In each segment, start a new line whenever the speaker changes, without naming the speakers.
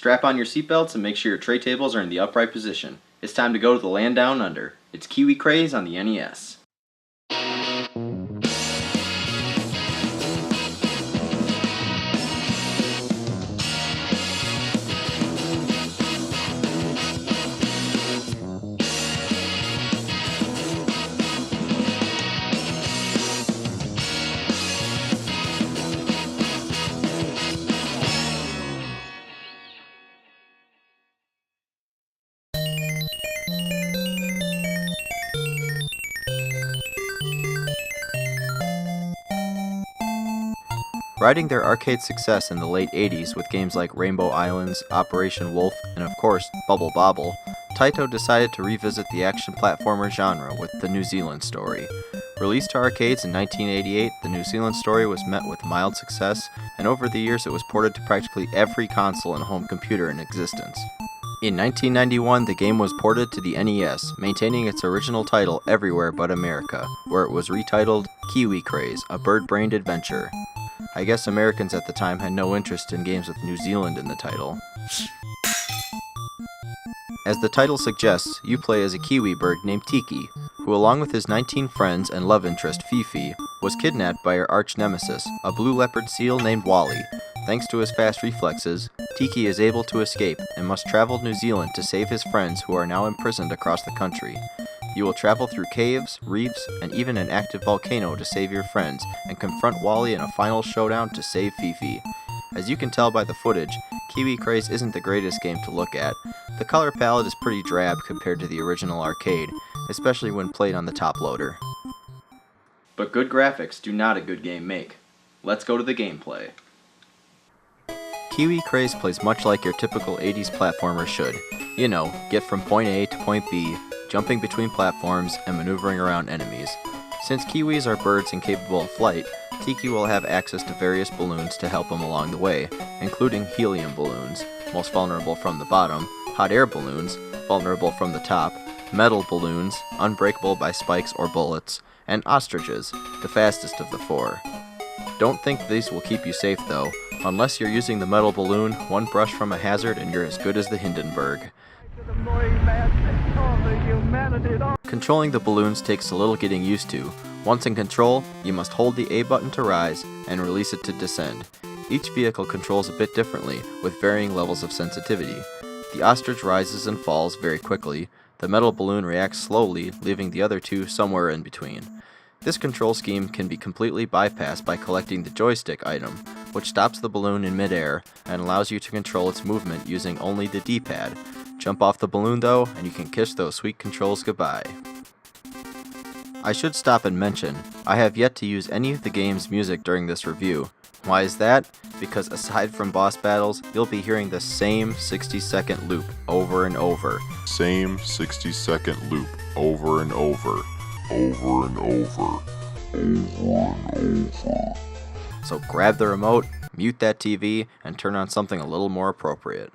Strap on your seatbelts and make sure your tray tables are in the upright position. It's time to go to the land down under. It's Kiwi Kraze on the NES.
Riding their arcade success in the late 80s with games like Rainbow Islands, Operation Wolf, and of course, Bubble Bobble, Taito decided to revisit the action platformer genre with the New Zealand story. Released to arcades in 1988, the New Zealand story was met with mild success, and over the years it was ported to practically every console and home computer in existence. In 1991, the game was ported to the NES, maintaining its original title everywhere but America, where it was retitled Kiwi Kraze, a bird-brained adventure. I guess Americans at the time had no interest in games with New Zealand in the title. As the title suggests, you play as a kiwi bird named Tiki, who along with his 19 friends and love interest Fifi, was kidnapped by her arch-nemesis, a blue leopard seal named Wally. Thanks to his fast reflexes, Tiki is able to escape and must travel to New Zealand to save his friends who are now imprisoned across the country. You will travel through caves, reefs, and even an active volcano to save your friends and confront Wally in a final showdown to save Fifi. As you can tell by the footage, Kiwi Kraze isn't the greatest game to look at. The color palette is pretty drab compared to the original arcade, especially when played on the top loader.
But good graphics do not a good game make. Let's go to the gameplay.
Kiwi Kraze plays much like your typical 80s platformer should. You know, get from point A to point B, jumping between platforms and maneuvering around enemies. Since kiwis are birds incapable of flight, Tiki will have access to various balloons to help him along the way, including helium balloons, most vulnerable from the bottom, hot air balloons, vulnerable from the top, metal balloons, unbreakable by spikes or bullets, and ostriches, the fastest of the four. Don't think these will keep you safe though. Unless you're using the metal balloon, one brush from a hazard and you're as good as the Hindenburg. Controlling the balloons takes a little getting used to. Once in control, you must hold the A button to rise and release it to descend. Each vehicle controls a bit differently, with varying levels of sensitivity. The ostrich rises and falls very quickly. The metal balloon reacts slowly, leaving the other two somewhere in between. This control scheme can be completely bypassed by collecting the joystick item, which stops the balloon in midair and allows you to control its movement using only the D-pad. Jump off the balloon though, and you can kiss those sweet controls goodbye. I should stop and mention, I have yet to use any of the game's music during this review. Why is that? Because aside from boss battles, you'll be hearing the same 60-second loop over and over.
Same 60-second loop over and over. Over and over. Over and over.
So grab the remote, mute that TV, and turn on something a little more appropriate.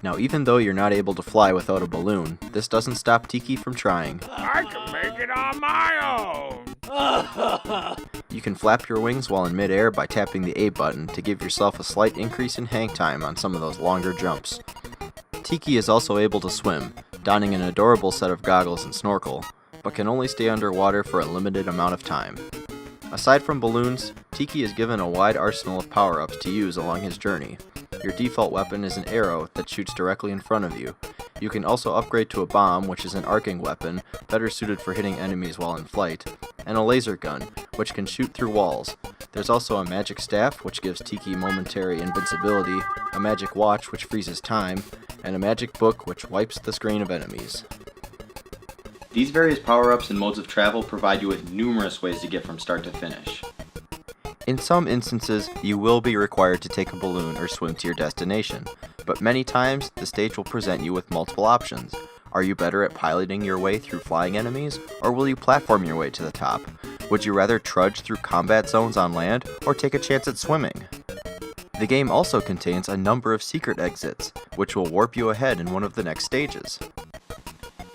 Now, even though you're not able to fly without a balloon, this doesn't stop Tiki from trying.
I can make it on my own!
You can flap your wings while in midair by tapping the A button to give yourself a slight increase in hang time on some of those longer jumps. Tiki is also able to swim, donning an adorable set of goggles and snorkel, but can only stay underwater for a limited amount of time. Aside from balloons, Tiki is given a wide arsenal of power-ups to use along his journey. Your default weapon is an arrow that shoots directly in front of you. You can also upgrade to a bomb, which is an arcing weapon, better suited for hitting enemies while in flight, and a laser gun, which can shoot through walls. There's also a magic staff, which gives Tiki momentary invincibility, a magic watch, which freezes time, and a magic book, which wipes the screen of enemies.
These various power-ups and modes of travel provide you with numerous ways to get from start to finish.
In some instances, you will be required to take a balloon or swim to your destination, but many times the stage will present you with multiple options. Are you better at piloting your way through flying enemies, or will you platform your way to the top? Would you rather trudge through combat zones on land, or take a chance at swimming? The game also contains a number of secret exits, which will warp you ahead in one of the next stages.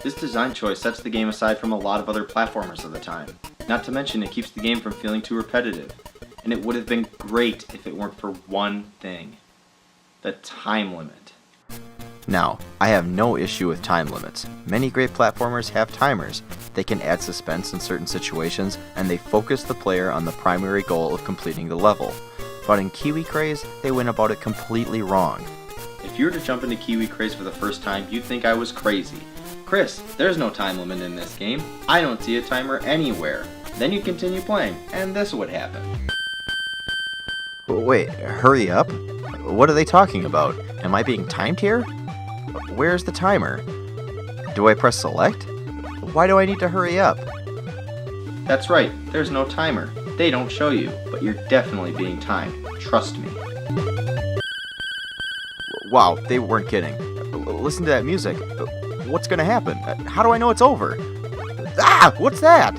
This design choice sets the game aside from a lot of other platformers of the time. Not to mention it keeps the game from feeling too repetitive. And it would have been great if it weren't for one thing. The time limit.
Now, I have no issue with time limits. Many great platformers have timers. They can add suspense in certain situations, and they focus the player on the primary goal of completing the level. But in Kiwi Kraze, they went about it completely wrong.
If you were to jump into Kiwi Kraze for the first time, you'd think I was crazy. Chris, there's no time limit in this game. I don't see a timer anywhere. Then you'd continue playing, and this would happen.
Wait, hurry up? What are they talking about? Am I being timed here? Where's the timer? Do I press select? Why do I need to hurry up?
That's right, there's no timer. They don't show you, but you're definitely being timed. Trust me.
Wow, they weren't kidding. Listen to that music. What's gonna happen? How do I know it's over? Ah! What's that?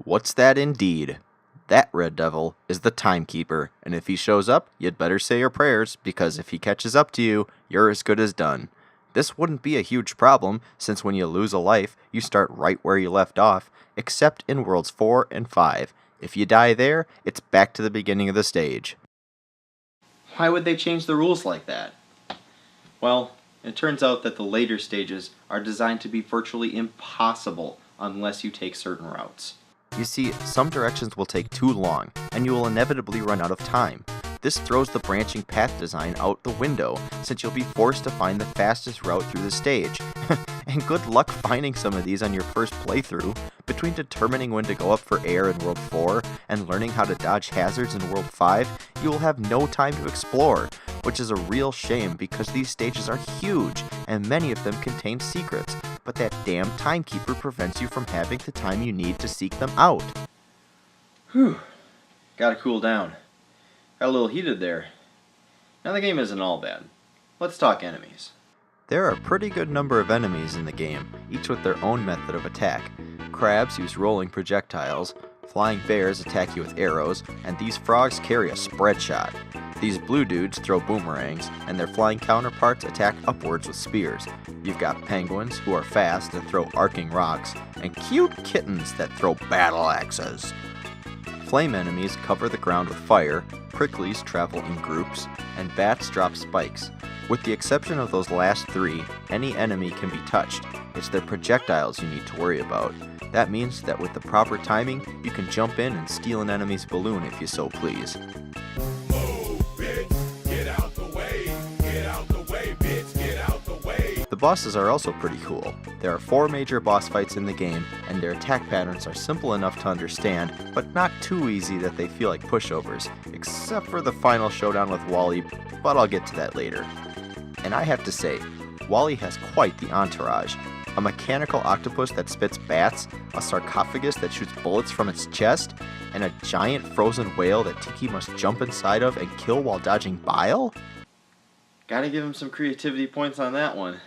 What's that indeed? That red devil is the timekeeper, and if he shows up, you'd better say your prayers, because if he catches up to you, you're as good as done. This wouldn't be a huge problem, since when you lose a life, you start right where you left off, except in Worlds 4 and 5. If you die there, it's back to the beginning of the stage.
Why would they change the rules like that? Well, it turns out that the later stages are designed to be virtually impossible unless you take certain routes.
You see, some directions will take too long, and you will inevitably run out of time. This throws the branching path design out the window, since you'll be forced to find the fastest route through the stage. And good luck finding some of these on your first playthrough. Between determining when to go up for air in World 4 and learning how to dodge hazards in World 5, you will have no time to explore, which is a real shame because these stages are huge and many of them contain secrets, but that damn timekeeper prevents you from having the time you need to seek them out.
Whew. Gotta cool down. Got a little heated there. Now the game isn't all bad. Let's talk enemies.
There are a pretty good number of enemies in the game, each with their own method of attack. Crabs use rolling projectiles, flying bears attack you with arrows, and these frogs carry a spread shot. These blue dudes throw boomerangs, and their flying counterparts attack upwards with spears. You've got penguins, who are fast and throw arcing rocks, and cute kittens that throw battle axes. Flame enemies cover the ground with fire, pricklies travel in groups, and bats drop spikes. With the exception of those last three, any enemy can be touched. It's their projectiles you need to worry about. That means that with the proper timing, you can jump in and steal an enemy's balloon if you so please. The bosses are also pretty cool. There are 4 major boss fights in the game, and their attack patterns are simple enough to understand, but not too easy that they feel like pushovers, except for the final showdown with Wally, but I'll get to that later. And I have to say, Wally has quite the entourage. A mechanical octopus that spits bats, a sarcophagus that shoots bullets from its chest, and a giant frozen whale that Tiki must jump inside of and kill while dodging bile?
Gotta give him some creativity points on that one.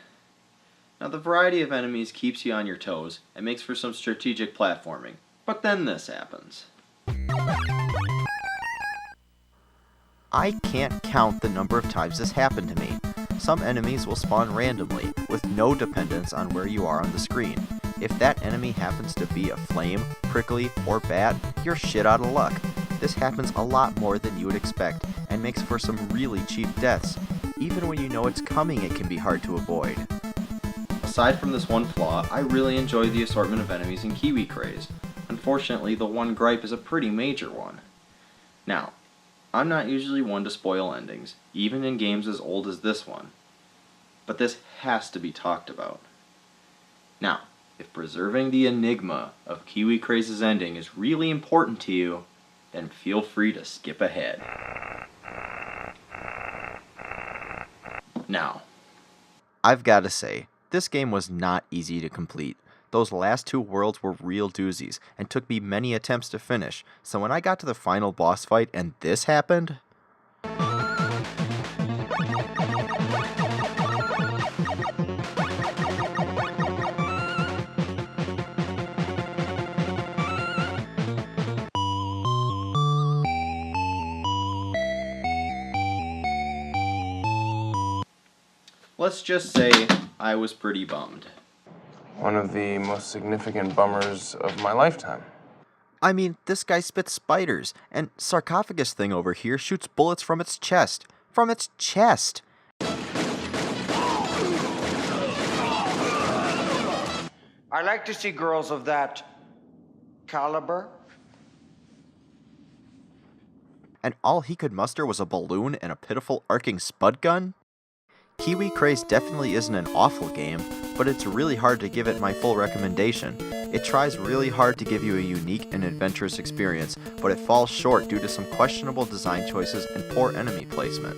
Now the variety of enemies keeps you on your toes and makes for some strategic platforming. But then this happens.
I can't count the number of times this happened to me. Some enemies will spawn randomly, with no dependence on where you are on the screen. If that enemy happens to be a flame, prickly, or bat, you're shit out of luck. This happens a lot more than you would expect, and makes for some really cheap deaths. Even when you know it's coming, it can be hard to avoid.
Aside from this one flaw, I really enjoy the assortment of enemies in Kiwi Kraze. Unfortunately, the one gripe is a pretty major one. Now, I'm not usually one to spoil endings, even in games as old as this one. But this has to be talked about. Now, if preserving the enigma of Kiwi Kraze's ending is really important to you, then feel free to skip ahead. Now,
I've gotta say, this game was not easy to complete. Those last 2 worlds were real doozies, and took me many attempts to finish, so when I got to the final boss fight and this happened...
let's just say I was pretty bummed.
one of the most significant bummers of my lifetime.
I mean, this guy spits spiders, and sarcophagus thing over here shoots bullets from its chest. From its chest!
I like to see girls of that caliber.
And all he could muster was a balloon and a pitiful arcing spud gun? Kiwi Kraze definitely isn't an awful game, but it's really hard to give it my full recommendation. It tries really hard to give you a unique and adventurous experience, but it falls short due to some questionable design choices and poor enemy placement.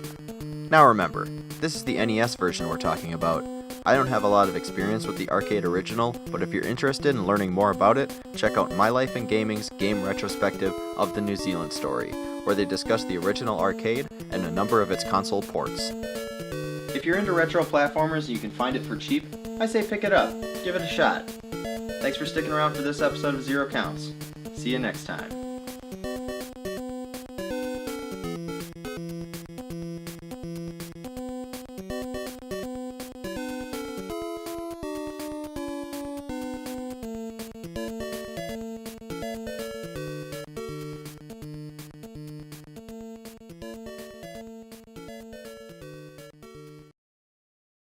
Now remember, this is the NES version we're talking about. I don't have a lot of experience with the arcade original, but if you're interested in learning more about it, check out My Life in Gaming's game retrospective of the New Zealand story, where they discuss the original arcade and a number of its console ports.
If you're into retro platformers and you can find it for cheap, I say pick it up. Give it a shot. Thanks for sticking around for this episode of Zero Counts. See you next time.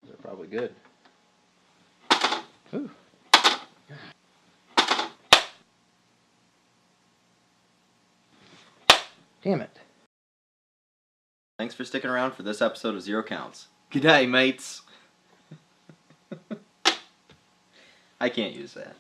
They're probably good. Ooh. Damn it. Thanks for sticking around for this episode of Zero Counts. G'day, mates. I can't use that.